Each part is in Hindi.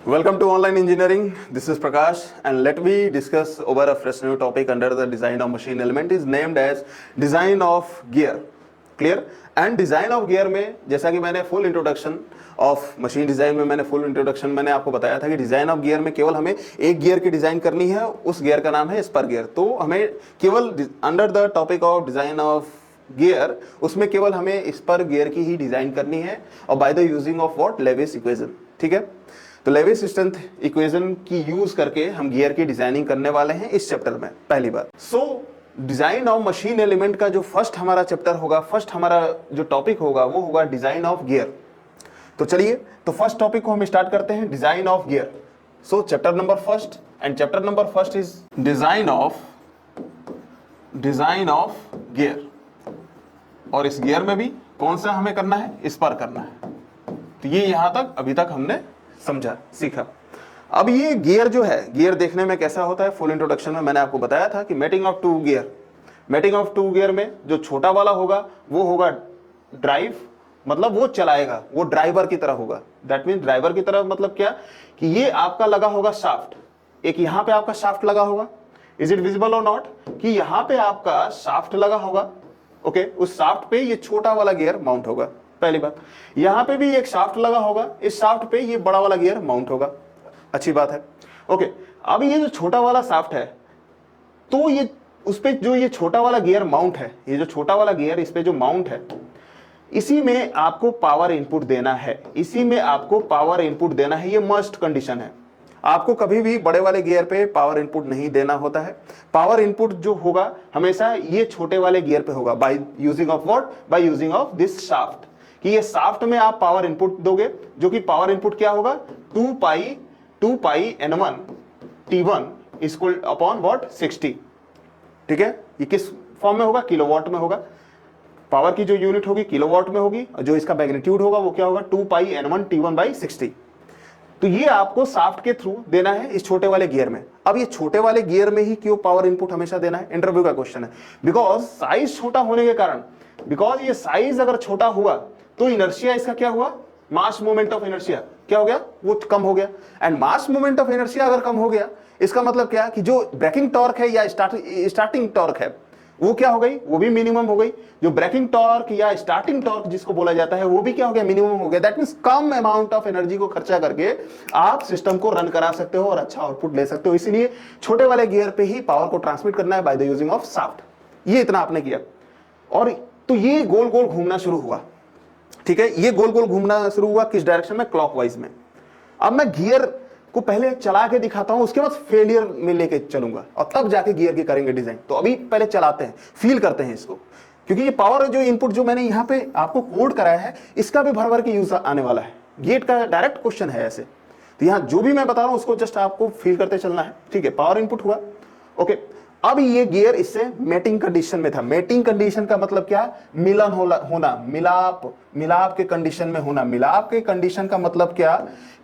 Welcome to Online Engineering. This is Prakash and let me discuss over a fresh new topic under the design of machine element is named as design of gear. Clear? And design of gear में जैसा कि मैंने full introduction of machine design में मैंने आपको बताया था कि डिजाइन ऑफ गियर में केवल हमें एक गियर की डिजाइन करनी है, उस गियर का नाम है स्पर गियर। तो हमें केवल under the topic of design of gear उसमें केवल हमें स्पर गियर की ही डिजाइन करनी है और by the using of what Lewis equation. ठीक है, तो लेविस स्ट्रेंथ इक्वेशन की यूज करके हम गियर की डिजाइनिंग करने वाले हैं इस चैप्टर में पहली बार। सो डिजाइन ऑफ मशीन एलिमेंट का जो फर्स्ट हमारा चैप्टर होगा, फर्स्ट हमारा जो टॉपिक होगा वो होगा डिजाइन ऑफ गियर। तो चलिए, तो फर्स्ट टॉपिक को हम स्टार्ट करते हैं, design of gear. So chapter number first and chapter number first is design of gear. और इस गियर में भी कौन सा हमें करना है, स्पर करना है। तो ये यहां तक अभी तक हमने समझा, सीखा। अब ये गियर जो है, गियर देखने में कैसा होता है, फुल इंट्रोडक्शन में मैंने आपको बताया था कि mating of two gear, mating of two gear में जो छोटा वाला होगा वो होगा ड्राइव, मतलब वो चलाएगा, वो ड्राइवर की तरह होगा। दैट मीन ड्राइवर की तरह मतलब क्या कि ये आपका लगा होगा शाफ्ट, एक यहां पे आपका शाफ्ट लगा होगा। इज इट विजिबल और नॉट कि यहां पे आपका शाफ्ट लगा होगा। ओके, उस शाफ्ट पे ये छोटा वाला गियर माउंट होगा, पहली बात। यहां पे भी एक शाफ्ट लगा होगा, इस शाफ्ट पे ये बड़ा वाला गियर माउंट होगा, अच्छी बात है। ओके, अब ये जो छोटा वाला शाफ्ट है, तो ये उस पे जो ये छोटा वाला गियर माउंट है, ये जो छोटा वाला गियर इस पे जो माउंट है, इसी में आपको पावर इनपुट देना है, इसी में आपको पावर इनपुट देना है। ये मस्ट कंडीशन है, आपको कभी भी बड़े वाले गियर पे पावर इनपुट नहीं देना होता है। पावर इनपुट जो होगा हमेशा ये छोटे वाले गियर पे होगा, by using of what, by using of this shaft. कि ये शाफ्ट में आप पावर इनपुट दोगे, जो कि पावर इनपुट क्या होगा, 2 पाई n1 t1 equal upon what 60। ठीक है, ये किस फॉर्म में होगा, किलोवाट में होगा। पावर की जो यूनिट होगी किलोवाट में होगी, और जो इसका मैग्नीट्यूड होगा वो क्या होगा, 2 पाई n1 t1 बाई 60। तो ये आपको शाफ्ट के थ्रू देना है इस छोटे वाले गियर में। अब ये छोटे वाले गियर में ही क्यों पावर इनपुट हमेशा देना है, इंटरव्यू का क्वेश्चन है। बिकॉज साइज छोटा होने के कारण, बिकॉज ये साइज अगर छोटा हुआ तो इनर्शिया इसका क्या हुआ, मास मोमेंट ऑफ इनर्शिया क्या हो गया, वो कम हो गया। And mass moment of inertia अगर कम हो गया, इसका मतलब क्या कि जो ब्रेकिंग टॉर्क है या स्टार्टिंग टॉर्क है वो क्या हो गई, वो भी मिनिमम हो गई। जो ब्रेकिंग टॉर्क या स्टार्टिंग टॉर्क जिसको बोला जाता है वो भी क्या हो गया, मिनिमम हो गया। That means come amount of energy को खर्चा करके आप सिस्टम को रन करा सकते हो और अच्छा आउटपुट ले सकते हो। इसीलिए छोटे वाले गियर पे ही पावर को ट्रांसमिट करना है bye the using of shaft. ये इतना आपने किया, और तो ये गोल गोल घूमना शुरू हुआ। ठीक है, ये गोल गोल घूमना शुरू हुआ किस डायरेक्शन में, क्लॉकवाइज में। अब मैं गियर को पहले चला के दिखाता हूं, उसके बाद फेलियर में लेके चलूंगा और तब जाके गियर की करेंगे डिजाइन। तो अभी पहले चलाते हैं, फील करते हैं इसको, क्योंकि ये पावर जो इनपुट जो मैंने यहां पे आपको कोड कराया है, इसका भी भर भर के यूज आने वाला है। गेट का डायरेक्ट क्वेश्चन है ऐसे। तो यहां जो भी मैं बता रहा हूं उसको जस्ट आपको फील करते चलना है। ठीक है, पावर इनपुट हुआ। ओके, अब ये गियर इससे मेटिंग कंडीशन में था। मेटिंग कंडीशन का मतलब क्या, मिलन होना, मिलाप के कंडीशन में होना। मिलाप के कंडीशन का मतलब क्या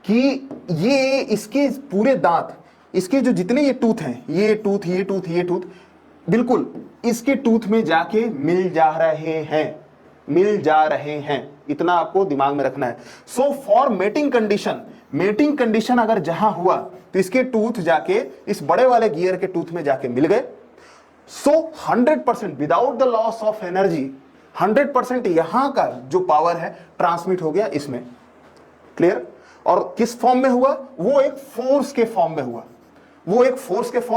कि ये इसके पूरे दांत, इसके जो जितने ये टूथ हैं, ये टूथ बिल्कुल इसके टूथ में जाके मिल जा रहे हैं। इतना आपको दिमाग में रखना है। सो फॉर मेटिंग कंडीशन अगर जहां हुआ तो इसके टूथ जाके इस बड़े वाले गियर के टूथ में जाके मिल गए। सो 100% without the loss of energy 100% यहां का जो पावर है ट्रांसमिट हो गया इसमें। क्लियर? और किस फॉर्म में हुआ, वो एक फोर्स के फॉर्म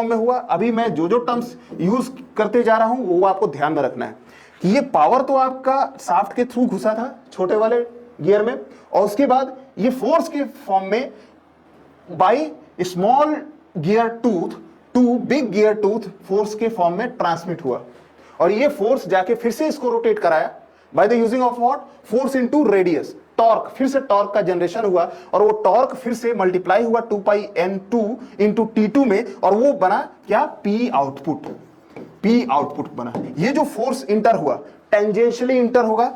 में हुआ। अभी मैं जो टर्म्स यूज करते जा रहा हूं वो आपको ध्यान में रखना है कि ये पावर तो आपका शाफ्ट के थ्रू घुसा था छोटे वाले गियर में, और उसके बाद ये फोर्स के फॉर्म में by small gear tooth to big gear tooth force के फॉर्म में ट्रांसमिट हुआ। और ये फोर्स जाके फिर से इसको रोटेट कराया bye the using of what, force into radius, torque. फिर से टॉर्क का जनरेशन हुआ और वो टॉर्क फिर से मल्टीप्लाई हुआ 2 पाई n2 इंटू t2 में, और वो बना क्या, P आउटपुट बना। ये जो फोर्स इंटर हुआ, टेंजेंशियली इंटर होगा,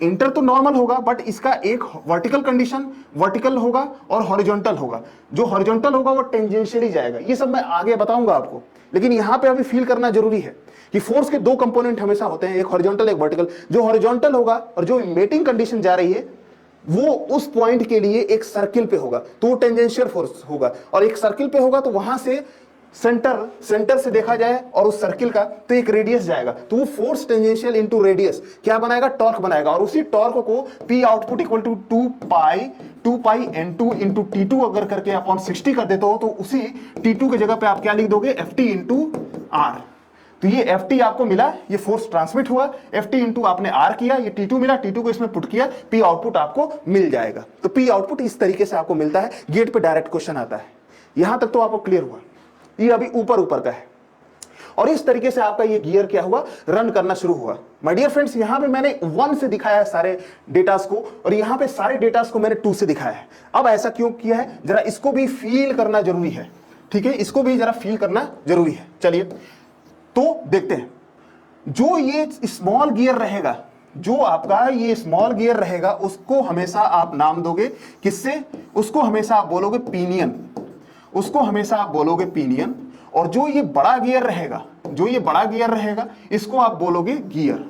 इंटर तो नॉर्मल होगा, बट इसका एक वर्टिकल होगा और हॉरिजॉन्टल होगा। जो हॉरिजॉन्टल होगा वो टेंजेंशियली जाएगा। ये सब मैं आगे बताऊंगा आपको, लेकिन यहां पे अभी फील करना जरूरी है कि फोर्स के दो कंपोनेंट हमेशा होते हैं, एक हॉरिजॉन्टल एक वर्टिकल। जो हॉरिजॉन्टल होगा और जो मेटिंग कंडीशन जा रही है वो उस पॉइंट के लिए एक सर्किल पे होगा, तो वो टेंजेंशियल फोर्स होगा, और एक सर्किल पे होगा तो वहां से सेंटर से देखा जाए और उस सर्किल का तो एक रेडियस जाएगा, तो वो फोर्स टेंजेंशियल इनटू रेडियस क्या बनाएगा, टॉर्क बनाएगा। और उसी टॉर्क को P output equal to 2 pi N2 into T2 अगर करके अपॉन 60 कर देते हो तो उसी T2 की जगह पे आप क्या लिख दोगे, Ft इंटू R। तो ये Ft आपको मिला, ये फोर्स ट्रांसमिट हुआ, Ft इंटू आपने R किया, ये T2 मिला, T2 को इसमें पुट किया, P आउटपुट आपको मिल जाएगा। तो P आउटपुट इस तरीके से आपको मिलता है, गेट पे डायरेक्ट क्वेश्चन आता है। यहां तक तो आपको क्लियर हुआ, ये अभी ऊपर का है। और इस तरीके से आपका ये गियर क्या हुआ, रन करना शुरू हुआ। माय डियर फ्रेंड्स, यहां पे मैंने 1 से दिखाया है सारे डेटास को, और यहां पे सारे डेटास को मैंने 2 से दिखाया है। अब ऐसा क्यों किया है, जरा इसको भी फील करना जरूरी है, ठीक है, इसको भी जरा फील करना जरूरी है। चलिए तो देखते हैं, जो ये स्मॉल गियर रहेगा, जो आपका ये स्मॉल गियर रहेगा, उसको हमेशा आप नाम दोगे किससे, उसको हमेशा आप बोलोगे पिनियन, उसको हमेशा आप बोलोगे पिनियन। और जो ये बड़ा गियर रहेगा, जो ये बड़ा गियर रहेगा, इसको आप बोलोगे गियर।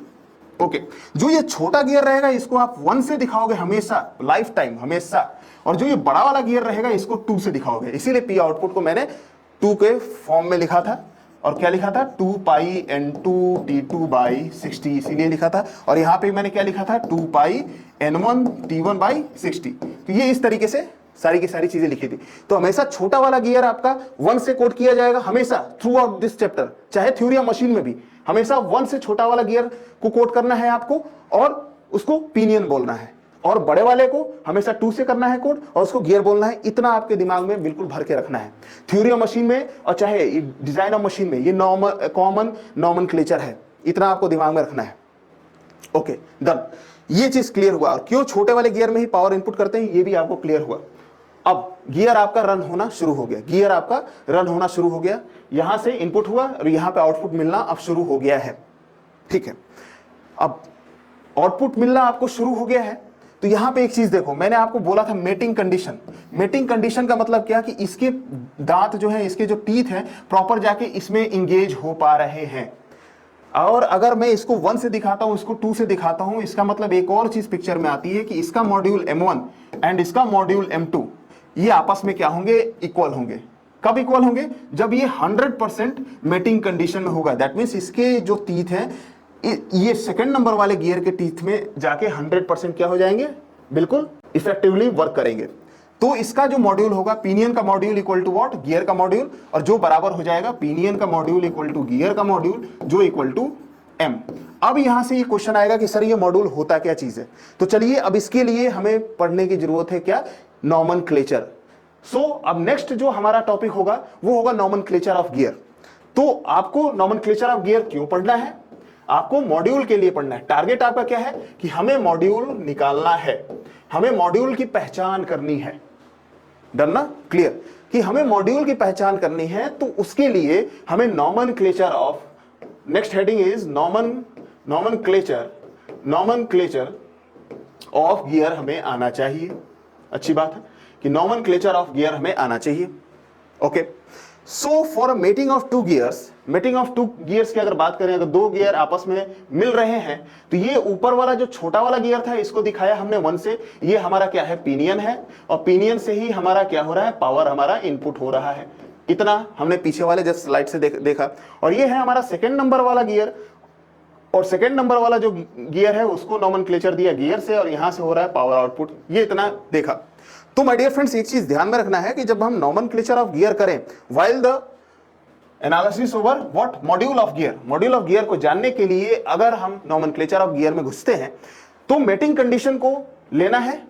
ओके, जो ये छोटा गियर रहेगा इसको आप 1 से दिखाओगे हमेशा, लाइफ टाइम हमेशा। और जो ये बड़ा वाला गियर रहेगा इसको 2 से दिखाओगे। इसीलिए P आउटपुट को मैंने 2 के फॉर्म में लिखा था, और क्या लिखा था, 2 पाई N2 T2 बाई 60 इसीलिए लिखा था। और यहां पे मैंने क्या लिखा था, 2 पाई N1 T1 बाई 60। तो ये इस तरीके से सारी की सारी चीजें लिखी थी। तो हमेशा छोटा वाला गियर आपका 1 से कोड किया जाएगा हमेशा थ्रू आउट दिस चैप्टर, चाहे थ्योरी ऑफ मशीन में भी हमेशा 1 से छोटा वाला गियर को कोड करना है आपको, और उसको पिनियन बोलना है। और बड़े वाले को हमेशा 2 से करना है कोड, और उसको गियर बोलना है। इतना आपके दिमाग में बिल्कुल भर के रखना है। थ्योरी ऑफ मशीन में और चाहे डिजाइन ऑफ मशीन में ये कॉमन नॉमेनक्लेचर है, इतना आपको दिमाग में रखना है। ओके डन, ये चीज क्लियर हुआ। और क्यों छोटे वाले गियर में ही पावर इनपुट करते हैं ये भी आपको क्लियर हुआ। अब गियर आपका रन होना शुरू हो गया, गियर आपका रन होना शुरू हो गया, यहां से इनपुट हुआ और यहां पे आउटपुट मिलना अब शुरू हो गया है, ठीक है। अब आउटपुट मिलना आपको शुरू हो गया है, तो यहां पे एक चीज देखो, मैंने आपको बोला था मेटिंग कंडीशन। मेटिंग कंडीशन का मतलब क्या कि इसके दांत जो है, इसके जो टीथ हैं प्रॉपर जाके इसमें इंगेज हो पा रहे हैं। और अगर मैं इसको 1 से दिखाता हूं, इसको 2 से दिखाता हूं, इसका मतलब एक और चीज पिक्चर में आती है कि इसका मॉड्यूल M1 एंड इसका मॉड्यूल M2 ये आपस में क्या होंगे, इक्वल होंगे। कब इक्वल होंगे, जब ये 100% मेटिंग कंडीशन में होगा। दैट मींस इसके जो टीथ हैं ये सेकंड नंबर वाले गियर के टीथ में जाके 100% क्या हो जाएंगे, बिल्कुल इफेक्टिवली वर्क करेंगे। तो इसका जो मॉड्यूल होगा, पिनियन का module equal to what, gear का मॉड्यूल, और जो बराबर हो जाएगा पिनियन का मॉड्यूल इक्वल टू गियर का मॉड्यूल, जो इक्वल टू M। अब यहां से ये क्वेश्चन आएगा कि सर ये मॉड्यूल होता क्या चीज है। तो चलिए अब इसके लिए हमें पढ़ने की जरूरत है क्या, नॉमेनक्लेचर। सो अब नेक्स्ट जो हमारा टॉपिक होगा वो होगा नॉमेनक्लेचर ऑफ गियर। तो आपको नॉमेनक्लेचर ऑफ गियर क्यों पढ़ना है, आपको मॉड्यूल के लिए पढ़ना है। टारगेट आपका क्या है कि हमें मॉड्यूल निकालना है, हमें मॉड्यूल की पहचान करनी है। डन ना, क्लियर, कि हमें मॉड्यूल की पहचान करनी है, तो उसके लिए हमें nomenclature of, next heading is nomenclature of gear हमें आना चाहिए। अच्छी बात है कि नॉमेनक्लेचर ऑफ गियर हमें आना चाहिए। Okay, so for mating of 2 gears, mating of 2 gears की अगर बात करें, अगर 2 गियर आपस में मिल रहे हैं, तो ये ऊपर वाला जो छोटा वाला गियर था इसको दिखाया हमने 1 से, ये हमारा क्या है, पिनियन है, और पिनियन से ही हमारा क्या हो रहा है, पावर हमारा इनपुट हो रहा है। इतना हमने पीछे वाले जस्ट स्लाइड से देखा। और ये है हमारा सेकंड नंबर वाला गियर, और सेकंड नंबर वाला जो गियर है उसको नॉमेनक्लेचर दिया गियर से, और यहां से हो रहा है पावर आउटपुट। ये इतना देखा। तो माय डियर फ्रेंड्स, एक चीज ध्यान में रखना है कि जब हम नॉमेनक्लेचर ऑफ गियर करें while the analysis over what, module of gear, module of gear को जानने के लिए अगर हम नॉमेनक्लेचर ऑफ गियर में घुसते हैं तो मेटिंग कंडीशन को लेना है।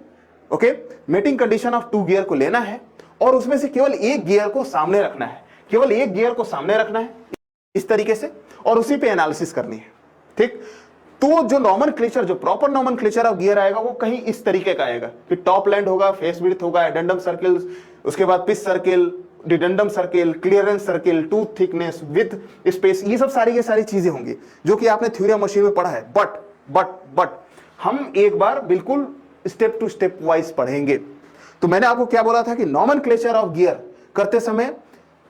Okay, mating condition of 2 gear को लेना है, और उसमें से केवल एक गियर को सामने रखना है, केवल एक गियर को सामने रखना है इस तरीके से, और उसी पे एनालिसिस करनी है। ठीक, तो जो नॉमेनक्लेचर, जो प्रॉपर नॉमेनक्लेचर ऑफ गियर आएगा वो कहीं इस तरीके का आएगा कि टॉप लेंथ होगा, फेस विड्थ होगा, एडेंडम सर्किल, उसके बाद pitch circle, dedendum circle, clearance circle, tooth thickness, with space, ये सब सारी की सारी चीजें होंगी जो कि आपने थ्योरी ऑफ मशीन में पढ़ा है। बट हम एक बार बिल्कुल स्टेप टू स्टेप वाइज पढ़ेंगे। तो मैंने आपको क्या बोला था कि नॉमेनक्लेचर ऑफ गियर करते समय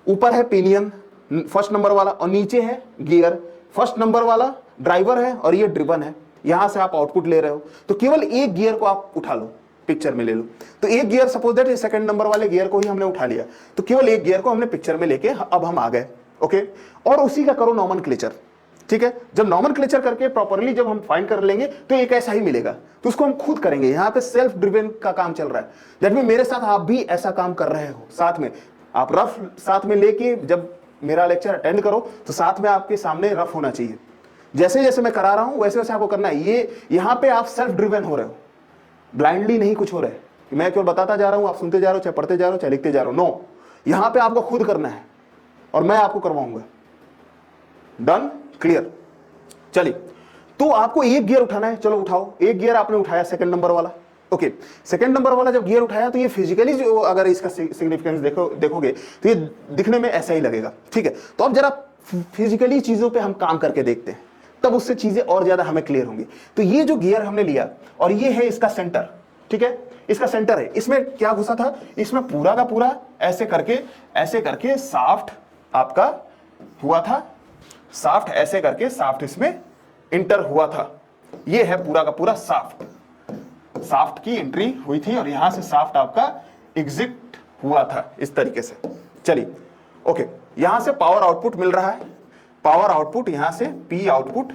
ऊपर है पिनियन फर्स्ट नंबर वाला, और नीचे है गियर, फर्स्ट नंबर वाला ड्राइवर है और ये ड्रिवन है, यहां से आप आउटपुट ले रहे हो। तो केवल एक गियर को आप उठा लो, पिक्चर में ले लो। तो एक gear suppose that second number वाले गियर को ही हमने उठा लिया, तो केवल एक गियर को हमने पिक्चर में लेके अब हम आ गए। ओके, और उसी का करो नॉमेनक्लेचर। ठीक है, जब नॉमेनक्लेचर करके प्रॉपर्ली जब हम फाइंड कर लेंगे तो एक ऐसा ही मिलेगा, तो उसको हम खुद करेंगे। यहाँ पे सेल्फ ड्रिवन का काम चल रहा है, दैट मीन मेरे साथ आप भी ऐसा काम कर रहे हो। साथ में आप रफ साथ में लेके जब मेरा लेक्चर अटेंड करो तो साथ में आपके सामने रफ होना चाहिए। जैसे जैसे मैं करा रहा हूं वैसे वैसे आपको करना है। ये यहाँ पे आप सेल्फ ड्रिवन हो रहे हो, ब्लाइंडली नहीं कुछ हो रहा है कि मैं केवल बताता जा रहा हूं, आप सुनते जा रहे हो, चाहे पढ़ते जा रहे हो, चाहे लिखते जा रहे हो। नो, यहाँ पे आपको खुद करना है और मैं आपको करवाऊंगा। Done, clear. चलिए, तो आपको एक गियर उठाना है, चलो उठाओ। एक गियर आपने उठाया, सेकंड नंबर वाला। ओके, सेकंड नंबर वाला जब गियर उठाया तो ये फिजिकली जो अगर इसका सिग्निफिकेंस देखोगे तो ये दिखने में ऐसा ही लगेगा। ठीक है, तो अब जरा फिजिकली चीजों पे हम काम करके देखते हैं, तब उससे चीजें और ज्यादा हमें क्लियर होंगी। तो ये जो गियर हमने लिया और ये है इसका सेंटर। ठीक है, इसका सेंटर है, इसमें क्या घुसा था, इसमें पूरा का पूरा ऐसे करके शाफ्ट आपका हुआ था। शाफ्ट ऐसे करके शाफ्ट इसमें इंटर हुआ था। ये है पूरा का पूरा शाफ्ट, शाफ्ट की एंट्री हुई थी और यहां से शाफ्ट आपका एग्जिट हुआ था इस तरीके से। चलिए, ओके, यहां से पावर आउटपुट मिल रहा है, पावर आउटपुट यहां से पी आउटपुट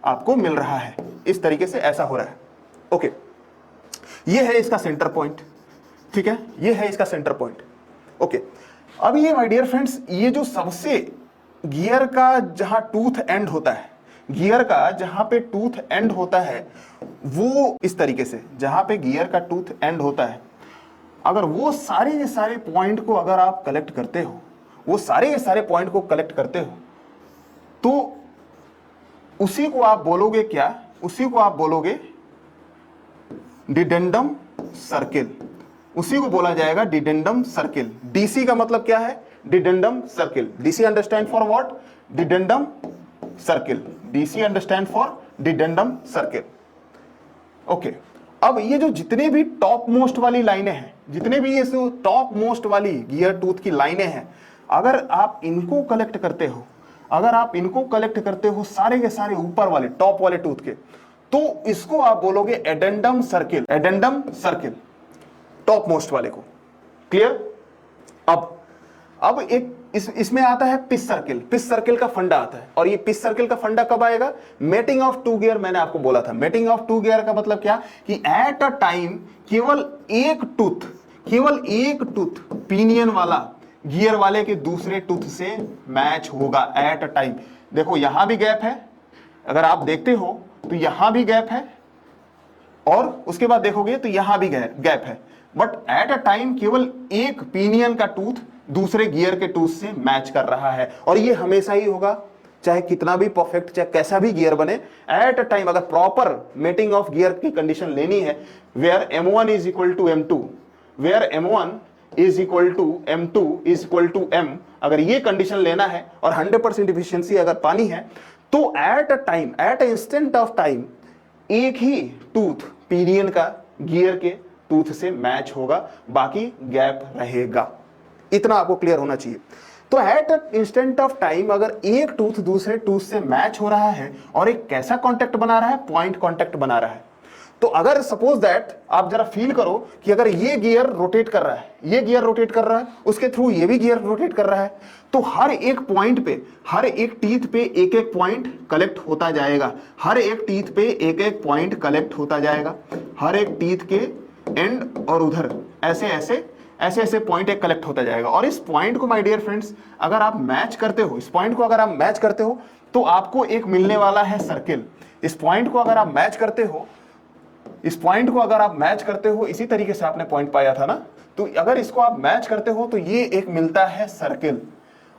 आपको मिल रहा है, इस तरीके से ऐसा हो रहा है। ओके, ये है इसका सेंटर पॉइंट। ठीक है, ये है इसका सेंटर पॉइंट। ओके, अब ये माय डियर फ्रेंड्स, ये जो सबसे गियर का जहां टूथ एंड होता है, गियर का जहां पे टूथ एंड होता है वो इस तरीके से, जहां पे गियर का टूथ एंड होता है, अगर वो सारे के सारे पॉइंट को अगर आप कलेक्ट करते हो, वो सारे के सारे पॉइंट को कलेक्ट करते हो, तो उसी को आप बोलोगे क्या, उसी को आप बोलोगे डिडेंडम सर्किल। उसी को बोला जाएगा डिडेंडम सर्किल। डीसी का मतलब क्या है, dedendum circle. DC understand for what, dedendum circle. DC understand for dedendum circle. Okay, अब ये जो जितने भी टॉप मोस्ट वाली लाइनें हैं, जितने भी ये टॉप मोस्ट वाली गियर टूथ की लाइनें हैं, अगर आप इनको कलेक्ट करते हो, अगर आप इनको कलेक्ट करते हो सारे के सारे ऊपर वाले टॉप वाले टूथ के, तो इसको आप बोलोगे addendum circle. Addendum circle, top most वाले को। क्लियर। अब एक इसमें आता है पिच सर्किल। पिच सर्किल का फंडा आता है, और ये पिच सर्किल का फंडा कब आएगा, मेटिंग ऑफ टू गियर। मैंने आपको बोला था मेटिंग ऑफ टू गियर का मतलब क्या, कि एट अ टाइम केवल एक टूथ पिनियन वाला गियर वाले के दूसरे टूथ से मैच होगा एट अ टाइम। देखो यहां भी गैप है, अगर आप देखते हो तो यहां भी गैप है, और उसके बाद देखोगे तो यहां भी गैप है, बट एट अ टाइम केवल एक पिनियन का टूथ दूसरे गियर के टूथ से मैच कर रहा है। और ये हमेशा ही होगा, चाहे कितना भी परफेक्ट, चाहे कैसा भी गियर बने, एट अ टाइम अगर प्रॉपर मेटिंग ऑफ गियर की कंडीशन लेनी है, where M1 is equal to M2, where M1 is equal to M2 is equal to M, अगर ये कंडीशन लेना है और 100% इफिशियंसी अगर पानी है, तो eight a time, at a instant of time, एक ही टूथ पिनियन का गियर के टूथ से मैच होगा, बाकी गैप रहेगा। इतना आपको क्लियर होना चाहिए। तो एट इंस्टेंट ऑफ टाइम अगर एक टूथ दूसरे टूथ से मैच हो रहा है और एक कैसा कांटेक्ट बना रहा है, पॉइंट कांटेक्ट बना रहा है। तो अगर सपोज दैट आप जरा फील करो कि अगर ये गियर रोटेट कर रहा है, ये गियर रोटेट कर रहा है, उसके थ्रू ये भी गियर रोटेट कर रहा है, तो हर एक पॉइंट पे, हर एक टीथ पे एक एक पॉइंट कलेक्ट होता जाएगा। हर एक टीथ पे एक एक पॉइंट कलेक्ट होता जाएगा, हर एक टीथ के एंड और उधर ऐसे ऐसे पॉइंट एक कलेक्ट होता जाएगा। और इस पॉइंट को माय डियर फ्रेंड्स अगर आप मैच करते हो, इस पॉइंट को अगर आप मैच करते हो, तो आपको एक मिलने वाला है सर्किल। इस पॉइंट को अगर आप मैच करते हो, इस पॉइंट को अगर आप मैच करते हो, इसी तरीके से आपने पॉइंट पाया था ना, तो अगर इसको आप मैच करते हो तो ये एक मिलता है सर्किल,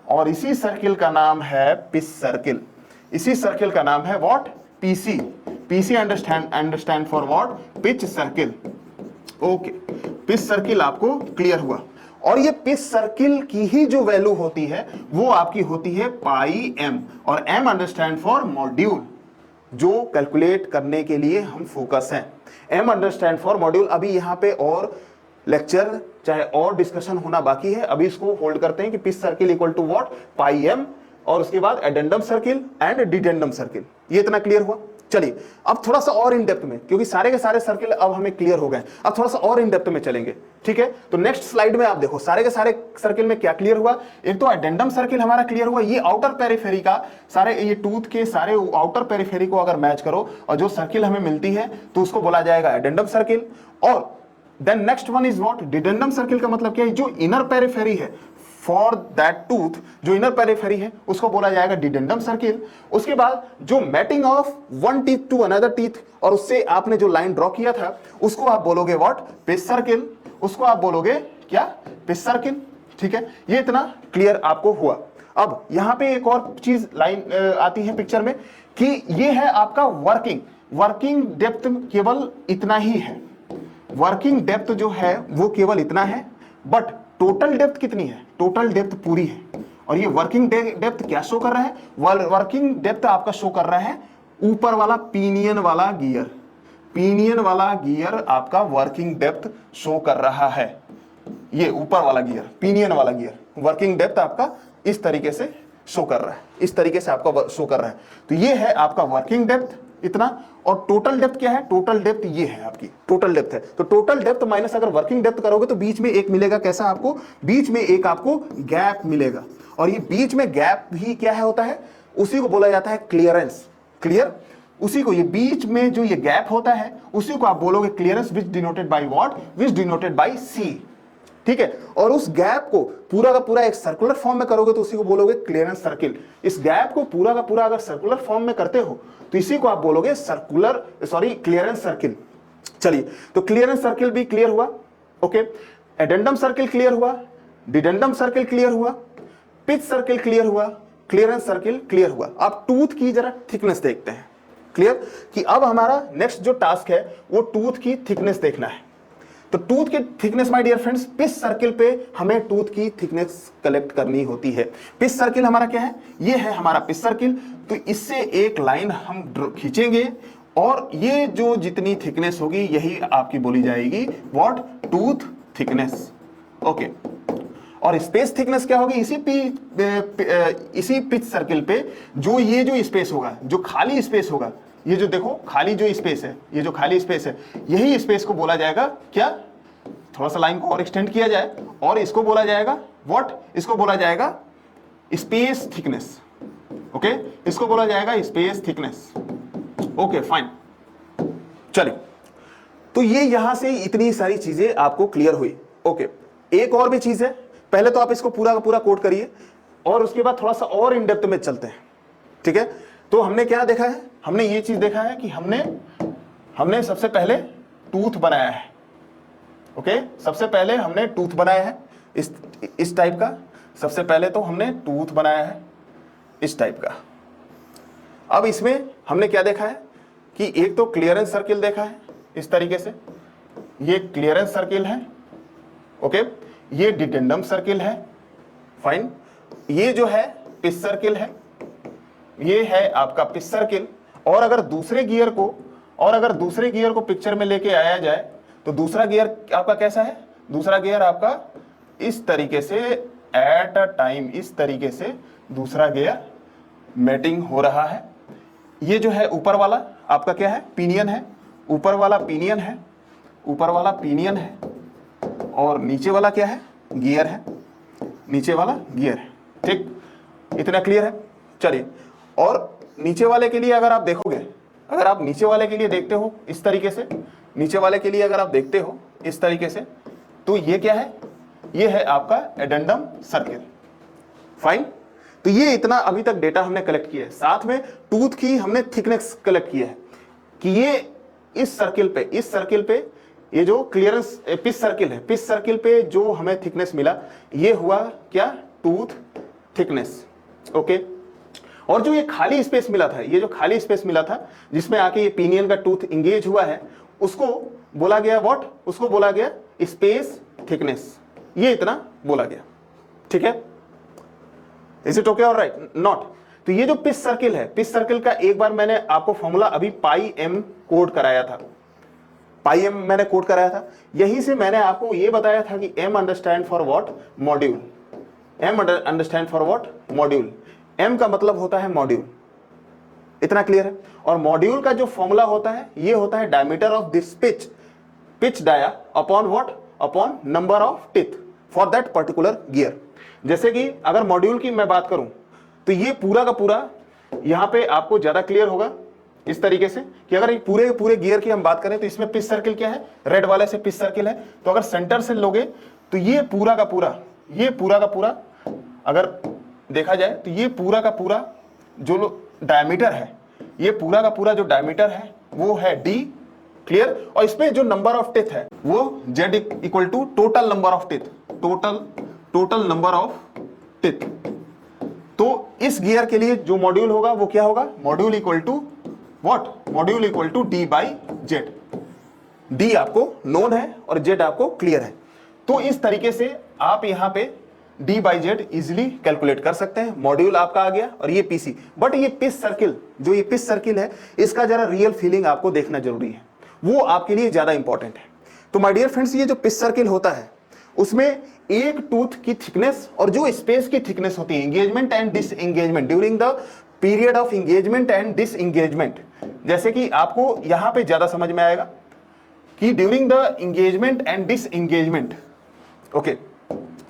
और इसी सर्किल का नाम है पिच सर्किल। इसी सर्किल का नाम है what, PC. PC understand for what, pitch circle. Okay, pitch circle आपको क्लियर हुआ। और ये पिच सर्किल की ही जो वैल्यू होती है वो आपकी होती है पाई एम, और एम अंडरस्टैंड फॉर मॉड्यूल, जो कैलकुलेट करने के लिए हम फोकस हैं। M understand for module. अभी यहाँ पे और लेक्चर चाहे और डिस्कशन होना बाकी है, अभी इसको होल्ड करते हैं कि pitch circle equal to what, pi M, और उसके बाद addendum circle and dedendum circle. ये इतना क्लियर हुआ। चलिए अब थोड़ा सा और इन डेप्थ में, क्योंकि सारे के सारे सर्किल अब हमें क्लियर हो गए, अब थोड़ा सा और इन डेप्थ में चलेंगे, ठीक है। तो नेक्स्ट स्लाइड में आप देखो सारे के सारे सर्किल में क्या क्लियर हुआ। एक तो एडेंडम सर्किल हमारा क्लियर हुआ, ये आउटर पेरिफेरी का सारे, ये टूथ के सारे आउटर पेरिफेरी को अगर मैच करो और जो सर्किल हमें मिलती है तो उसको बोला जाएगा एडेंडम सर्किल। और then next one is what, dedendum circle का मतलब क्या है, जो इनर पेरिफेरी है फॉर दैट टूथ, जो इनर पेरिफेरी है उसको बोला जाएगा डिडेंडम सर्किल। उसके बाद जो mating of one teeth to another teeth, और उससे आपने जो लाइन ड्रॉ किया था उसको आप बोलोगे व्हाट, पिच सर्किल, उसको आप बोलोगे क्या, पिच सर्किल, ठीक है। ये इतना क्लियर आपको हुआ। अब यहां पे एक और चीज लाइन आती है पिक्चर में कि ये है आपका वर्किंग डेप्थ केवल इतना ही है, वर्किंग डेप्थ जो है वो केवल इतना है, बट टोटल डेप्थ कितनी है, टोटल डेप्थ पूरी है। और ये वर्किंग डेप्थ क्या शो कर रहा है, वर्किंग डेप्थ आपका शो कर रहा है ऊपर वाला पिनियन वाला गियर, पिनियन वाला गियर आपका वर्किंग डेप्थ शो कर रहा है। ये ऊपर वाला गियर, पिनियन वाला गियर, वर्किंग डेप्थ आपका इस तरीके से शो कर रहा है, इस तरीके से आपका शो कर रहा है। तो ये है आपका वर्किंग डेप्थ इतना, और टोटल डेप्थ क्या है, टोटल डेप्थ ये है आपकी, टोटल डेप्थ है। तो टोटल डेप्थ माइनस अगर वर्किंग डेप्थ करोगे तो बीच में एक मिलेगा, कैसा आपको, बीच में एक आपको गैप मिलेगा, और ये बीच में गैप भी क्या है होता है, उसी को बोला जाता है क्लियरेंस, क्लियर, उसी को, ये बीच में जो ये गैप होता है उसी को आप बोलोगे clearance, which denoted by what, which denoted by C, ठीक है। और उस गैप को पूरा का पूरा एक सर्कुलर फॉर्म में करोगे तो उसी को बोलोगे क्लियरेंस सर्किल। इस गैप को पूरा का पूरा अगर सर्कुलर फॉर्म में करते हो तो इसी को आप बोलोगे क्लियरेंस सर्किल। चलिए, तो क्लियरेंस सर्किल भी क्लियर हुआ, ओके। एडेंडम सर्किल क्लियर हुआ, डिडेंडम सर्किल क्लियर हुआ, पिच सर्किल क्लियर हुआ, क्लियरेंस सर्किल क्लियर हुआ। अब टूथ की जरा थिकनेस देखते हैं, क्लियर, कि अब हमारा नेक्स्ट जो टास्क है वो टूथ की थिकनेस देखना है। तो टूथ की thickness my dear friends, pitch circle पे हमें टूथ की थिकनेस कलेक्ट करनी होती है। पिच सर्किल हमारा क्या है, ये है हमारा पिच सर्किल। तो इससे एक लाइन हम खींचेंगे और ये जो जितनी थिकनेस होगी यही आपकी बोली जाएगी व्हाट, टूथ थिकनेस, ओके। और स्पेस थिकनेस क्या होगी, इसी पिच सर्किल पे जो ये जो स्पेस होगा, जो खाली स्पेस होगा, ये जो देखो खाली जो स्पेस है, ये जो खाली स्पेस है, यही स्पेस को बोला जाएगा क्या, थोड़ा सा लाइन को और एक्सटेंड किया जाए और इसको बोला जाएगा व्हाट, इसको बोला जाएगा स्पेस थिकनेस, ओके, इसको बोला जाएगा स्पेस थिकनेस, ओके फाइन। चलिए, तो ये यहां से इतनी सारी चीजें आपको क्लियर हुई, ओके। एक और भी चीज है, पहले तो आप इसको पूरा का पूरा कोट करिए और उसके बाद थोड़ा सा और इन डेप्थ में चलते हैं, ठीक है। तो हमने क्या देखा है, हमने ये चीज देखा है कि हमने सबसे पहले टूथ बनाया है, ओके, सबसे पहले हमने टूथ बनाया है इस टाइप का, सबसे पहले तो हमने टूथ बनाया है इस टाइप का। अब इसमें हमने क्या देखा है कि एक तो क्लियरेंस सर्किल देखा है इस तरीके से, ये क्लियरेंस सर्किल है, ओके, ये डिडेंडम सर्किल है, फाइन, ये जो है पिच सर्किल है, ये है आपका पिच सर्किल। और अगर दूसरे गियर को पिक्चर में लेके आया जाए तो दूसरा गियर आपका कैसा है, दूसरा गियर आपका इस तरीके से एट अ टाइम, इस तरीके से दूसरा गियर मैटिंग हो रहा है। ये जो है ऊपर वाला आपका क्या है, पिनियन है, ऊपर वाला पिनियन है, ऊपर वाला पिनियन है, और नीचे वाला क्या है, गियर है, नीचे वाला गियर है, ठीक, इतना क्लियर है। चलिए, और नीचे वाले के लिए अगर आप देखोगे, अगर आप नीचे वाले के लिए देखते हो इस तरीके से, नीचे वाले के लिए अगर आप देखते हो इस तरीके से, तो ये क्या है, ये है आपका एडेंडम सर्किल, फाइन। तो ये इतना अभी तक डेटा हमने कलेक्ट किया है, साथ में टूथ की हमने थिकनेस कलेक्ट किया है कि ये इस सर्किल पे ये जो क्लियरेंस पिच सर्किल है, पिच सर्किल पे जो हमें थिकनेस मिला ये हुआ क्या, टूथ थिकनेस, ओके। और जो ये खाली स्पेस मिला था, ये जो खाली स्पेस मिला था जिसमें आके ये पिनियन का टूथ इंगेज हुआ है, उसको बोला गया व्हाट, उसको बोला गया स्पेस थिकनेस, ये इतना बोला गया, ठीक है। इज इट ओके और राइट नॉट। तो ये जो पिच सर्किल है, पिच सर्किल का एक बार मैंने आपको फॉर्मूला अभी पाई एम कोड कराया था, पाई एम मैंने कोड कराया था, यहीं से मैंने आपको ये बताया था कि M understand for what, module, M understand for what, module, M का मतलब होता है मॉड्यूल, इतना क्लियर है। और मॉड्यूल का जो फॉर्मूला होता है ये होता है diameter of this pitch dia upon what, upon number of teeth for that particular gear. जैसे कि अगर मॉड्यूल की मैं बात करूं तो ये पूरा का पूरा यहां पे आपको ज्यादा क्लियर होगा इस तरीके से कि अगर पूरे पूरे गियर की हम बात करें तो इसमें पिच सर्किल क्या है, रेड वाले से पिच सर्किल है। तो अगर सेंटर से लोगे तो ये पूरा का पूरा अगर देखा जाए तो ये पूरा का पूरा जो डायमीटर है, ये पूरा का पूरा जो डायमीटर है वो है d, क्लियर। और इसमें जो नंबर ऑफ टिथ है वो z equal to total number of teeth, total number of teeth. तो इस गियर के लिए जो मॉड्यूल होगा वो क्या होगा, module equal to what, module equal to d by Z. d आपको नोन है और z आपको क्लियर है। तो इस तरीके से आप यहां पे d by Z easily calculate कर सकते हैं। मॉड्यूल आपका आ गया और ये पीसी। बट ये पिच सर्किल, जो ये पिच सर्किल है, इसका जरा रियल फीलिंग आपको देखना जरूरी है, वो आपके लिए ज्यादा इंपॉर्टेंट है। तो माय डियर फ्रेंड्स, ये जो पिच सर्किल होता है उसमें एक टूथ की थिकनेस और जो स्पेस की थिकनेस होती है, engagement and disengagement during the period of engagement and disengagement. जैसे कि आपको यहां पे ज्यादा समझ में आएगा कि during the engagement and disengagement, okay.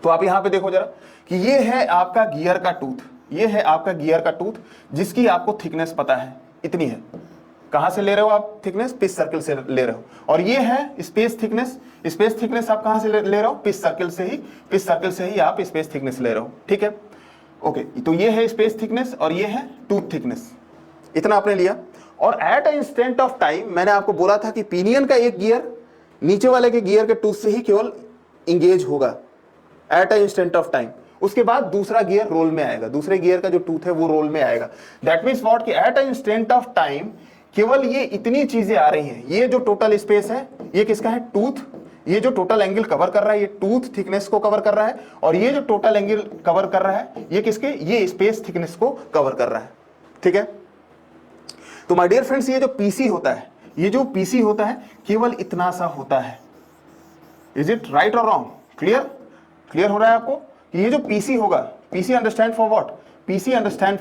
तो आप यहां पे देखो जरा कि ये है आपका गियर का टूथ, ये है आपका गियर का टूथ जिसकी आपको थिकनेस पता है, इतनी है। कहां से ले रहे हो आप थिकनेस, पिच सर्किल से ले रहे हो। और ये है स्पेस थिकनेस, स्पेस थिकनेस आप कहां से ले रहे हो, पिच सर्किल से ही, पिच सर्किल से ही आप स्पेस थिकनेस ले रहे हो, ठीक है, ओके। तो ये है स्पेस थिकनेस और ये है टूथ थिकनेस, इतना आपने लिया। और at a instant of time मैंने आपको बोला था कि पिनियन का एक गियर नीचे वाले के गियर के टूथ से ही केवल इंगेज होगा at a instant of time. उसके बाद दूसरा गियर रोल में आएगा, दूसरे गियर का जो टूथ है वो रोल में आएगा। दैट मीन्स व्हाट कि at a instant of time केवल ये इतनी चीजें आ रही हैं। ये जो टोटल स्पेस है ये किसका है, टूथ। ये जो टोटल एंगल कवर कर रहा है ये टूथ थिकनेस को कवर कर रहा है, और ये जो टोटल एंगल कवर कर रहा है ये किसके, ये स्पेस थिकनेस को कवर कर रहा है, ठीक है। तो माय डियर फ्रेंड्स, ये जो पीसी होता है, ये जो पीसी होता है केवल इतना सा होता है। इज इट राइट और रॉन्ग, क्लियर, क्लियर हो रहा है आपको कि ये जो पीसी होगा, PC understand for what, PC understand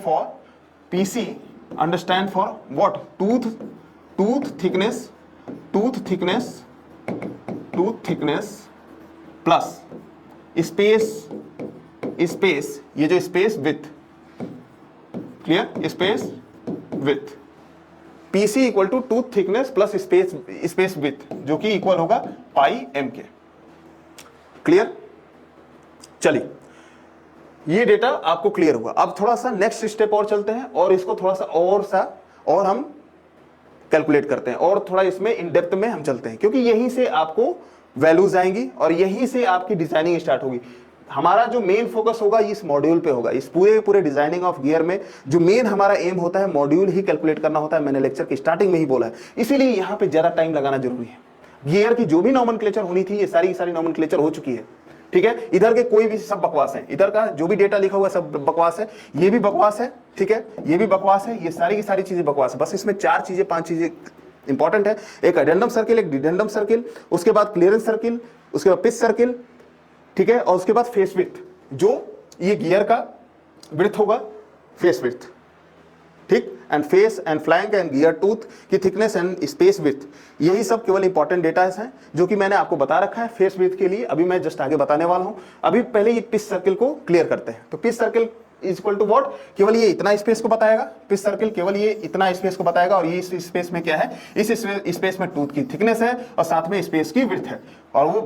for what, tooth thickness plus space, ये जो space width, clear, space width. PC equal to tooth thickness plus space width, जो कि इक्वल होगा पाई एम के, क्लियर। चलिए, ये डेटा आपको क्लियर हुआ। अब थोड़ा सा नेक्स्ट स्टेप और चलते हैं और इसको थोड़ा सा और हम कैलकुलेट करते हैं और थोड़ा इसमें इन डेप्थ में हम चलते हैं, क्योंकि यहीं से आपको वैल्यूज आएंगी और यहीं से आपकी डिजाइनिंग स्टार्ट होगी। हमारा जो मेन फोकस होगा इस मॉड्यूल पे होगा। इस पूरे डिजाइनिंग ऑफ गियर में जो मेन हमारा एम होता है मॉड्यूल ही कैलकुलेट करना होता है। मैंने लेक्चर की स्टार्टिंग में ही बोला है, इसीलिए यहां पे ज्यादा टाइम लगाना जरूरी है। गियर की जो भी नॉमेनक्लेचर होनी थी ये सारी की सारी नॉमेनक्लेचर हो चुकी है, ठीक है। इधर के कोई भी सब बकवास है, इधर का जो भी डेटा लिखा हुआ है सब बकवास है, ये भी बकवास है, ठीक है, ये भी बकवास है, ये सारी की सारी चीजें बकवास है। बस इसमें 5 चीजें इंपॉर्टेंट है, एक एडेंडम सर्किल, एक डिडेंडम सर्किल, उसके बाद क्लियरेंस सर्किल, उसके बाद पिच सर्किल, ठीक है, और उसके बाद फेस विड्थ, जो ये गियर का विड्थ होगा, फेस विड्थ, ठीक, and face and flank and gear tooth की थिकनेस एंड स्पेस विड्थ, यही सब केवल इंपॉर्टेंट डेटा हैं जो कि मैंने आपको बता रखा है। फेस विड्थ के लिए अभी मैं जस्ट आगे बताने वाला हूं। अभी पहले ये पिच सर्किल को क्लियर करते हैं। तो pitch circle is equal to what, केवल ये इतना स्पेस को बताएगा, पिच सर्किल केवल ये इतना स्पेस को बताएगा, और ये इस स्पेस में क्या है, इस स्पेस में टूथ की थिकनेस है और साथ में स्पेस की विड्थ है, और वो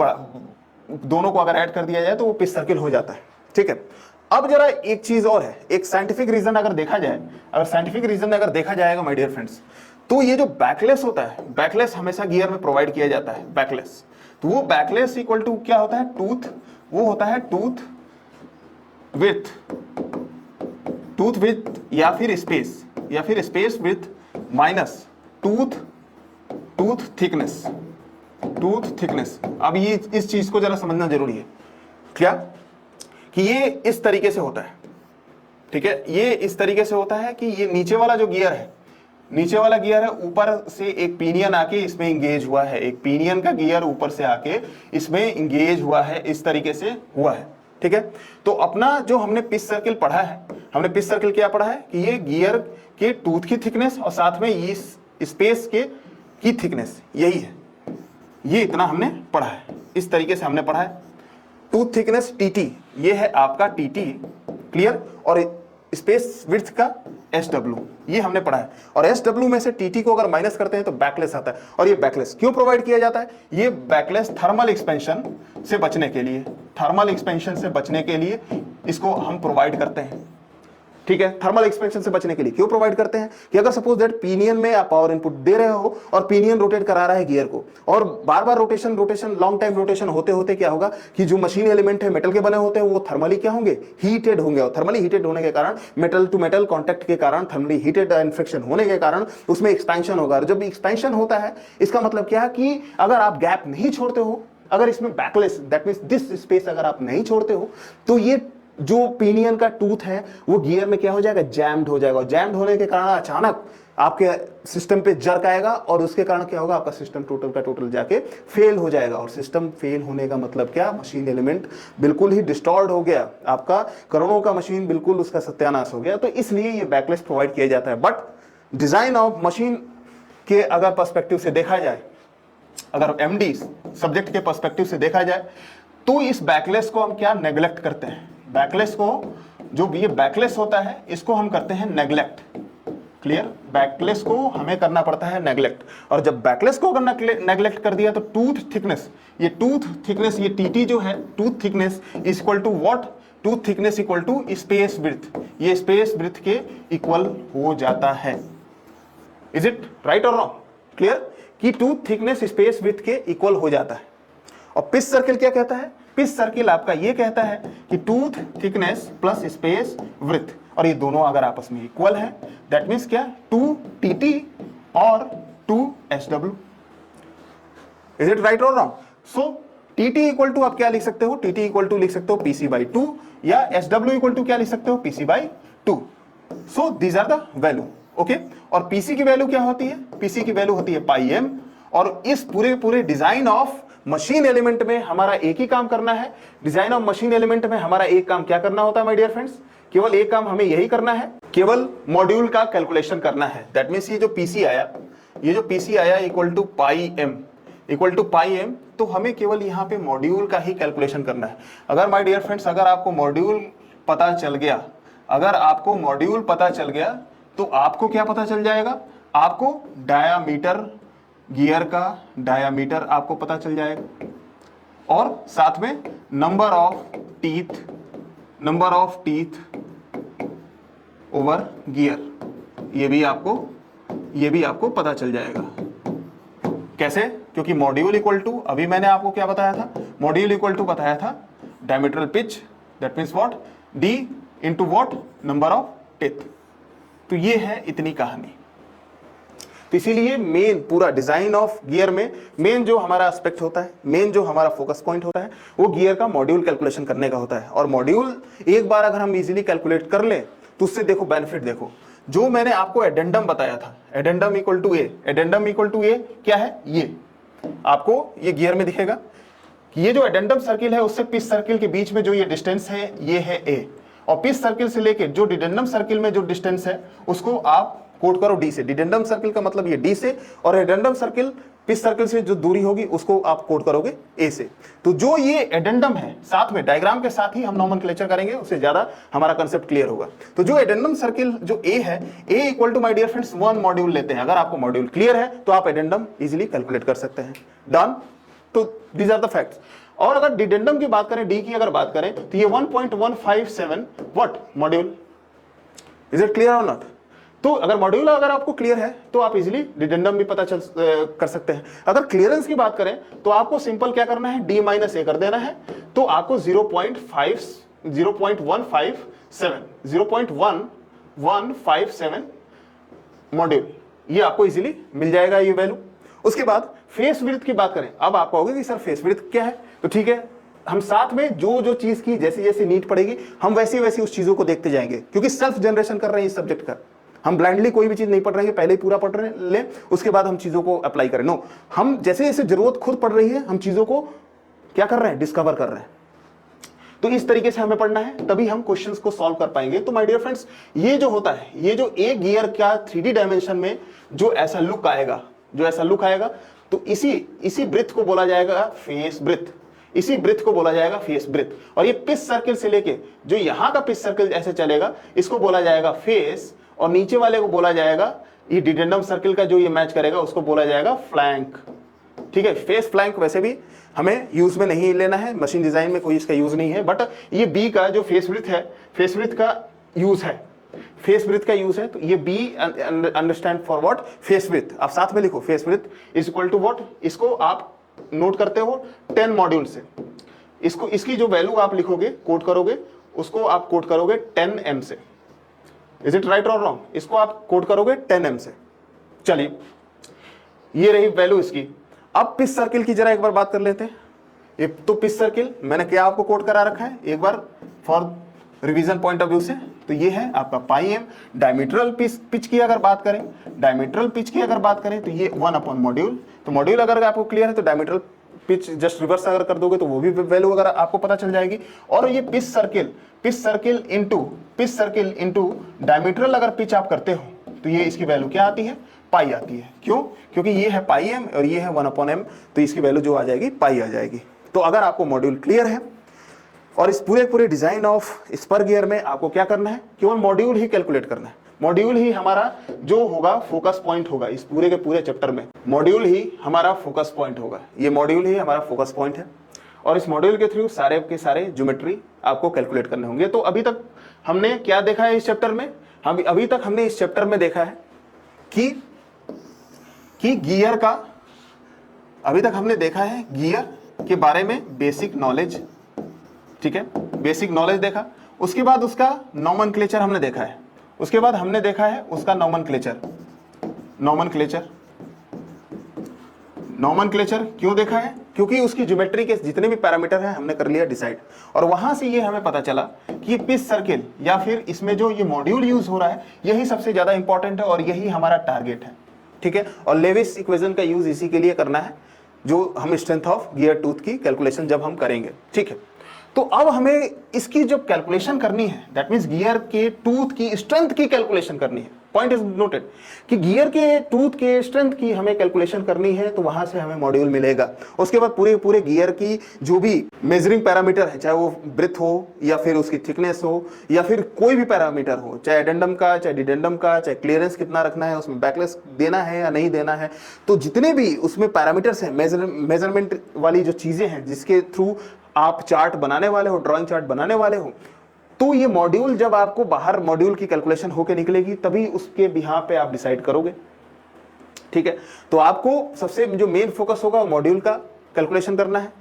दोनों को अगर ऐड कर दिया जाए तो वो पिच सर्किल हो जाता है, ठीक है। अब जरा एक चीज और है, एक साइंटिफिक रीजन अगर देखा जाए, अगर साइंटिफिक रीजन अगर देखा जाएगा माय डियर फ्रेंड्स, तो ये जो बैकलेस होता है, बैकलेस हमेशा गियर में प्रोवाइड किया जाता है, बैकलेस। तो वो बैकलेस इक्वल टू क्या होता है, टूथ, वो होता है टूथ विथ या फिर space with minus tooth thickness. अब ये इस चीज को जरा समझना जरूरी है, क्या कि ये इस तरीके से होता है, ठीक है, ये इस तरीके से होता है कि ये नीचे वाला जो गियर है, नीचे वाला गियर है, ऊपर से एक पिनियन आके इसमें इंगेज हुआ है, एक पिनियन का गियर ऊपर से आके इसमें इंगेज हुआ है, इस तरीके से हुआ है, ठीक है। तो अपना जो हमने पिच सर्किल पढ़ा है हमने पिच सर्किल क्या पढ़ा है कि ये गियर के टूथ की थिकनेस और साथ में इस स्पेस के की थिकनेस यही है, ये इतना हमने पढ़ा है, इस तरीके से हमने पढ़ा है। टूथ थिकनेस टीटी, ये है आपका टीटी, क्लियर, और स्पेस विड्थ का SW, ये हमने पढ़ा है। और SW में से TT को अगर माइनस करते हैं तो बैकलेस आता है। और ये बैकलेस क्यों प्रोवाइड किया जाता है? ये बैकलेस थर्मल एक्सपेंशन से बचने के लिए, थर्मल एक्सपेंशन से बचने के लिए इसको हम प्रोवाइड करते हैं, ठीक है। थर्मल एक्सपेंशन से बचने के लिए क्यों प्रोवाइड करते हैं कि अगर सपोज दैट पिनियन में आप पावर इनपुट दे रहे हो और पिनियन रोटेट करा रहा है गियर को, और बार बार रोटेशन लॉन्ग टाइम रोटेशन होते होते क्या होगा कि जो मशीन एलिमेंट है मेटल के बने होते हैं वो थर्मली क्या होंगे, हीटेड होंगे, और थर्मली हीटेड होने के कारण मेटल टू मेटल कॉन्टैक्ट के कारण थर्मली हीटेड इन्फेक्शन होने के कारण उसमें एक्सपेंशन होगा। और जब एक्सपेंशन होता है इसका मतलब क्या है कि अगर आप गैप नहीं छोड़ते हो, अगर इसमें backless that means this space अगर आप नहीं छोड़ते हो तो ये जो पिनियन का टूथ है वो गियर में क्या हो जाएगा, जैम्ड हो जाएगा। और जैम्ड होने के कारण अचानक आपके सिस्टम पे जर्क आएगा और उसके कारण क्या होगा, आपका सिस्टम टोटल का टोटल जाके फेल हो जाएगा। और सिस्टम फेल होने का मतलब क्या, मशीन एलिमेंट बिल्कुल ही डिस्टॉर्ड हो गया, आपका करोड़ों का मशीन बिल्कुल उसका सत्यानाश हो गया। तो इसलिए ये बैकलेस प्रोवाइड किया जाता है। बट डिजाइन ऑफ मशीन के अगर पर्सपेक्टिव से देखा जाए, अगर MD सब्जेक्ट के पर्सपेक्टिव से देखा जाए तो इस बैकलेस को हम क्या नेग्लेक्ट करते हैं, बैकलेस को, जो ये बैकलेस होता है इसको हम करते हैं नेग्लेक्ट, क्लियर। बैकलेस को हमें करना पड़ता है नेग्लेक्ट, और जब बैकलेस को अगर नेग्लेक्ट कर दिया तो टूथ थिकनेस, ये टूथ थिकनेस, ये TT जो है tooth thickness is equal to what, tooth thickness equal to space breadth, ये स्पेस ब्रेथ के इक्वल हो जाता है। इज इट राइट और रॉन्ग, क्लियर, कि टूथ थिकनेस स्पेस ब्रेथ के इक्वल हो जाता है। और पिच सर्किल क्या कहता है, पिच सर्किल आपका ये कहता है कि tooth thickness plus space width, और ये दोनों अगर आपस में इक्वल है दैट मींस क्या, 2TT और 2SW। इज इट राइट और wrong? So TT equal to आप क्या लिख सकते हो, TT इक्वल टू लिख सकते हो PC/2, या SW इक्वल टू क्या लिख सकते हो, PC/2। So these are the value, okay. और PC की वैल्यू क्या होती है, PC की वैल्यू होती है πm। और इस पूरे डिजाइन ऑफ मशीन एलिमेंट में हमारा एक ही काम करना है, डिजाइन ऑफ मशीन एलिमेंट में हमारा एक काम क्या करना होता है माय डियर फ्रेंड्स, केवल एक काम हमें यही करना है, केवल मॉड्यूल का कैलकुलेशन करना है। दैट मींस ये जो PC आया, ये जो PC आया इक्वल टू πm, तो हमें केवल यहाँ पे मॉड्यूल का ही कैलकुलेशन करना है। अगर माय डियर फ्रेंड्स अगर आपको मॉड्यूल पता चल गया, अगर आपको मॉड्यूल पता चल गया तो आपको क्या पता चल जाएगा, आपको डायामीटर, गियर का डायामीटर आपको पता चल जाएगा, और साथ में number of teeth over gear, ये भी आपको पता चल जाएगा। कैसे? क्योंकि मॉड्यूल इक्वल टू, अभी मैंने आपको क्या बताया था, मॉड्यूल इक्वल टू बताया था diametral pitch, that means what, D into what, number of teeth. तो ये है इतनी कहानी। तो इसीलिए मेन पूरा डिजाइन ऑफ गियर में मेन जो हमारा एस्पेक्ट होता है, मेन जो हमारा फोकस पॉइंट होता है वो गियर का मॉड्यूल कैलकुलेशन करने का होता है। और मॉड्यूल एक बार अगर हम इजीली कैलकुलेट कर लें तो उससे देखो बेनिफिट देखो, जो मैंने आपको एडेंडम बताया था, addendum equal to A, addendum equal to A क्या है, ये आपको ये गियर में दिखेगा कि ये जो एडेंडम सर्किल है उससे पिच सर्किल के बीच में जो ये डिस्टेंस है ये है ए, और पिच सर्किल से लेके जो डिडेंडम सर्किल में जो डिस्टेंस है उसको आप कोड करो D से। डिडेंडम सर्किल का मतलब ये D से, और एडेंडम सर्किल पिच सर्किल से जो दूरी होगी उसको आप कोड करोगे A से। तो जो ये एडेंडम है, साथ में डायग्राम के साथ ही हम नॉमेनक्लेचर करेंगे, उससे ज्यादा हमारा कंसेप्ट क्लियर होगा। तो जो एडेंडम सर्किल जो A है, A equal to my dear friends 1 module लेते हैं। अगर आपको मॉड्यूल क्लियर है तो आप एडेंडम इजीली कैलकुलेट कर सकते हैं। डन? तो दीज आर द फैक्ट्स। और अगर डिडेंडम की बात करें, D की अगर बात करें तो ये 1.157 what module. Is it clear और नॉट? तो अगर मॉड्यूल अगर आपको क्लियर है तो आप इजीली डिडेंडम भी पता कर सकते हैं। अगर क्लियरेंस की बात करें तो आपको सिंपल क्या करना है, D माइनस ए कर देना है, तो आपको 0.157 मॉड्यूल ये आपको इजीली मिल जाएगा ये वैल्यू। उसके बाद फेस विड्थ की बात करें, अब आप कहोगे कि सर फेस विड्थ क्या है, तो ठीक है, हम साथ में जो चीज की जैसी जैसी नीड पड़ेगी हम वैसी वैसी उस चीजों को देखते जाएंगे, क्योंकि सेल्फ जनरेशन कर रहे हैं इस सब्जेक्ट का। हम ब्लाइंडली कोई भी चीज नहीं पढ़ रहे हैं, पहले ही पूरा पढ़ रहे ले, उसके बाद हम चीजों को अप्लाई करें। नो, हम जैसे जैसे जरूरत खुद पड़ रही है हम चीजों को क्या कर रहे हैं, डिस्कवर कर रहे हैं। तो इस तरीके से हमें पढ़ना है, तभी हम क्वेश्चंस को सॉल्व कर पाएंगे। तो माय डियर फ्रेंड्स, ये जो होता है, ये जो एक गियर का 3D डायमेंशन में जो ऐसा लुक आएगा, तो इसी ब्रेथ को बोला जाएगा फेस ब्रेथ, इसी ब्रेथ को बोला जाएगा फेस ब्रेथ। और ये पिच सर्किल से लेके जो यहां का पिच सर्किल ऐसे चलेगा, इसको बोला जाएगा फेस, और नीचे वाले को बोला जाएगा, ये डिडेंडम सर्किल का जो ये मैच करेगा उसको बोला जाएगा फ्लैंक। ठीक है, फेस फ्लैंक वैसे भी हमें यूज में नहीं लेना है, मशीन डिजाइन में कोई इसका यूज नहीं है, बट ये बी का जो फेस ब्रेथ है, फेस ब्रेथ का यूज है, फेस ब्रेथ का यूज है। तो ये B understand for what, face breadth. आप साथ में लिखो, face breadth is equal to what, इसको आप नोट करते हो 10 मॉड्यूल से, इसको इसकी जो वैल्यू आप लिखोगे, कोट करोगे, उसको आप कोट करोगे 10 m से। इज इट राइट और रॉन्ग? इसको आप कोट करोगे 10 m से। चलिए, ये रही वैल्यू इसकी। अब पिच सर्किल की जरा एक बार बात कर लेते हैं। ये तो पिच सर्किल मैंने क्या आपको कोट करा रखा है एक बार for revision point of view से, तो ये है आपका पाई एम। डायमीट्रल पिच की अगर बात करें, तो ये 1 मॉड्यूल। तो मॉड्यूल अगर आपको क्लियर है तो डायमीट्रल पिच जस्ट रिवर्स अगर कर दोगे तो वो भी वैल्यू अगर आपको पता चल जाएगी। और ये पिच सर्किल इनटू डायमीट्रल अगर पिच आप करते हो तो ये इसकी वैल्यू क्या आती है, पाई आती है। क्यों? क्योंकि ये है पाई एम और ये है 1/m, तो इसकी वैल्यू जो आ जाएगी पाई आ जाएगी। तो अगर आपको मॉड्यूल क्लियर है और इस पूरे डिजाइन ऑफ स्पर गियर में आपको क्या करना है, केवल मॉड्यूल ही कैलकुलेट करना है। मॉड्यूल ही हमारा जो होगा फोकस पॉइंट होगा इस पूरे के पूरे चैप्टर में, मॉड्यूल ही हमारा फोकस पॉइंट होगा। ये मॉड्यूल ही हमारा फोकस पॉइंट है और इस मॉड्यूल के थ्रू सारे के सारे ज्योमेट्री आपको कैलकुलेट करने होंगे। तो अभी तक हमने क्या देखा है इस चैप्टर में? अभी तक हमने इस चैप्टर में देखा है कि गियर का, अभी तक हमने देखा है गियर के बारे में बेसिक नॉलेज। ठीक है, बेसिक नॉलेज देखा, उसके बाद उसका नोमेनक्लेचर हमने देखा है, उसके बाद हमने देखा है उसका नोमेनक्लेचर क्यों देखा है? क्योंकि उसकी ज्योमेट्री के जितने भी पैरामीटर हैं हमने कर लिया डिसाइड, और वहां से ये हमें पता चला कि ये पिच सर्किल या फिर इसमें जो ये मॉड्यूल यूज हो रहा है यही सबसे ज्यादा इंपॉर्टेंट है और यही हमारा टारगेट है। ठीक है, और लेविस इक्वेशन का यूज इसी के लिए करना है जो हम स्ट्रेंथ ऑफ गियर टूथ की कैलकुलेशन जब हम करेंगे। ठीक है, तो अब हमें इसकी जब कैलकुलेशन करनी है, दैट मींस गियर के टूथ की स्ट्रेंथ की कैलकुलेशन करनी है। पॉइंट इज नोटेड कि गियर के टूथ के स्ट्रेंथ की हमें कैलकुलेशन करनी है, तो वहां से हमें मॉड्यूल मिलेगा। उसके बाद पूरे गियर की जो भी मेजरिंग पैरामीटर है, चाहे वो ब्रेथ हो या फिर उसकी थिकनेस हो या फिर कोई भी पैरामीटर हो, चाहे एडेंडम का, चाहे डिडेंडम का, चाहे क्लियरेंस कितना रखना है, उसमें बैकलेस देना है या नहीं देना है, तो जितने भी उसमें पैरामीटर्स हैं, मेजरमेंट वाली जो चीजें हैं जिसके थ्रू आप चार्ट बनाने वाले हो, ड्राइंग चार्ट बनाने वाले हो, तो ये मॉड्यूल जब आपको बाहर मॉड्यूल की कैलकुलेशन होके निकलेगी तभी उसके बिहाफ पे आप डिसाइड करोगे। ठीक है, तो आपको सबसे जो मेन फोकस होगा मॉड्यूल का कैलकुलेशन करना है।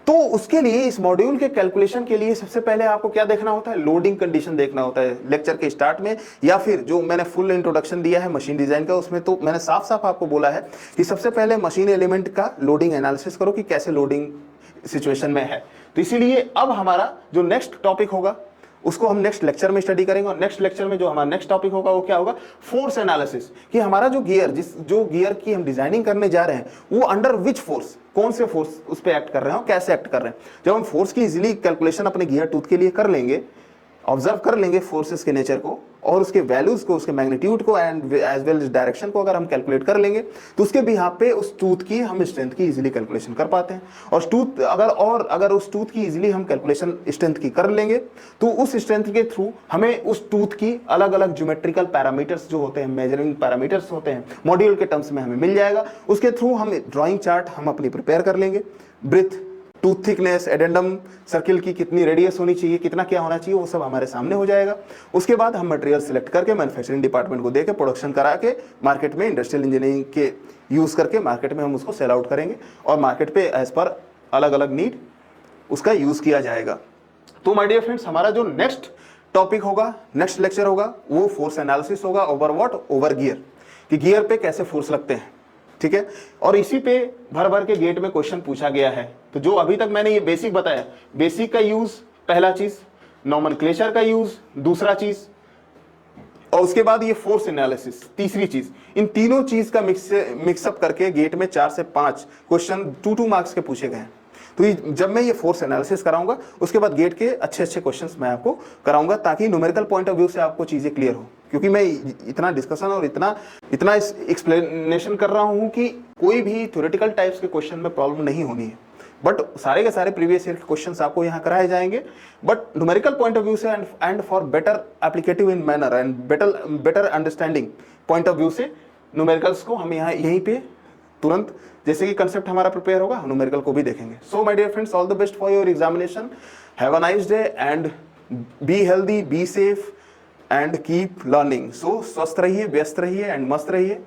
तो उसके लिए, इस मॉड्यूल के कैलकुलेशन के लिए सबसे पहले आपको क्या देखना होता है, लोडिंग कंडीशन देखना होता है। लेक्चर के स्टार्ट में या फिर जो मैंने फुल इंट्रोडक्शन दिया है मशीन डिजाइन का, उसमें तो मैंने साफ साफ आपको बोला है कि सबसे पहले मशीन एलिमेंट का लोडिंग एनालिसिस करो कि कैसे लोडिंग सिचुएशन में है। तो इसीलिए अब हमारा जो नेक्स्ट टॉपिक होगा उसको हम नेक्स्ट लेक्चर में स्टडी करेंगे, और नेक्स्ट लेक्चर में जो हमारा नेक्स्ट टॉपिक होगा वो क्या होगा, फोर्स एनालिसिस। कि हमारा जो गियर की हम डिजाइनिंग करने जा रहे हैं वो अंडर विच फोर्स, कौन से फोर्स उस पर एक्ट कर रहे हैं और कैसे एक्ट कर रहे हैं। जब हम फोर्स की इजीली कैलकुलेशन अपने गियर टूथ के लिए कर लेंगे, ऑब्जर्व कर लेंगे फोर्सेस के नेचर को और उसके वैल्यूज को, उसके मैग्नीट्यूड को and as well as direction को अगर हम कैलकुलेट कर लेंगे, तो उसके बिहाफ पे उस टूथ की हम स्ट्रेंथ की इजीली कैलकुलेशन कर पाते हैं। और टूथ अगर उस टूथ की इजीली हम कैलकुलेशन स्ट्रेंथ की कर लेंगे, तो उस स्ट्रेंथ के थ्रू हमें उस टूथ की अलग अलग ज्योमेट्रिकल पैरामीटर्स जो होते हैं, मेजरिंग पैरामीटर्स होते हैं, मॉड्यूल के टर्म्स में हमें मिल जाएगा। उसके थ्रू हम ड्राइंग चार्ट हम अपनी प्रिपेयर कर लेंगे। Breadth, tooth thickness, addendum circle की कितनी रेडियस होनी चाहिए, कितना क्या होना चाहिए, वो सब हमारे सामने हो जाएगा। उसके बाद हम मटेरियल सिलेक्ट करके मैन्युफैक्चरिंग डिपार्टमेंट को देके प्रोडक्शन करा के मार्केट में इंडस्ट्रियल इंजीनियरिंग के यूज करके मार्केट में हम उसको सेल आउट करेंगे और मार्केट पे एज पर अलग अलग नीड उसका यूज किया जाएगा। तो माय डियर फ्रेंड्स, हमारा जो नेक्स्ट टॉपिक होगा, नेक्स्ट लेक्चर होगा, वो फोर्स एनालिसिस होगा ओवर व्हाट, ओवर गियर, कि गियर पे कैसे फोर्स लगते हैं। ठीक है, और इसी पे भर के गेट में क्वेश्चन पूछा गया है। तो जो अभी तक मैंने ये बेसिक बताया, बेसिक का यूज पहला चीज, नोमेनक्लेचर का यूज दूसरा चीज, और उसके बाद ये फोर्स एनालिसिस तीसरी चीज। इन तीनों चीज का मिक्सअप करके गेट में 4 से 5 क्वेश्चन 2-2 मार्क्स के पूछे गए हैं। तो जब मैं ये फोर्स एनालिसिस कराऊंगा उसके बाद गेट के अच्छे अच्छे क्वेश्चंस मैं आपको कराऊंगा, ताकि न्यूमेरिकल पॉइंट ऑफ व्यू से आपको चीजें क्लियर हो। क्योंकि मैं इतना डिस्कशन और इतना एक्सप्लेनेशन कर रहा हूं कि कोई भी थ्योरेटिकल टाइप्स के क्वेश्चन में प्रॉब्लम नहीं होनी है, बट सारे के सारे प्रीवियस ईयर के क्वेश्चंस आपको यहाँ कराए जाएंगे, but numerical point of view से and for better applicative in manner and better understanding point of view से न्यूमेरिकल्स को हम यहाँ यहीं पे तुरंत जैसे कि कंसेप्ट हमारा प्रिपेयर होगा न्यूमेरिकल को भी देखेंगे। So my dear friends, all the best for your examination, have a nice day and be healthy, be safe and keep learning. So स्वस्थ रहिए, व्यस्त रहिए एंड मस्त रहिए।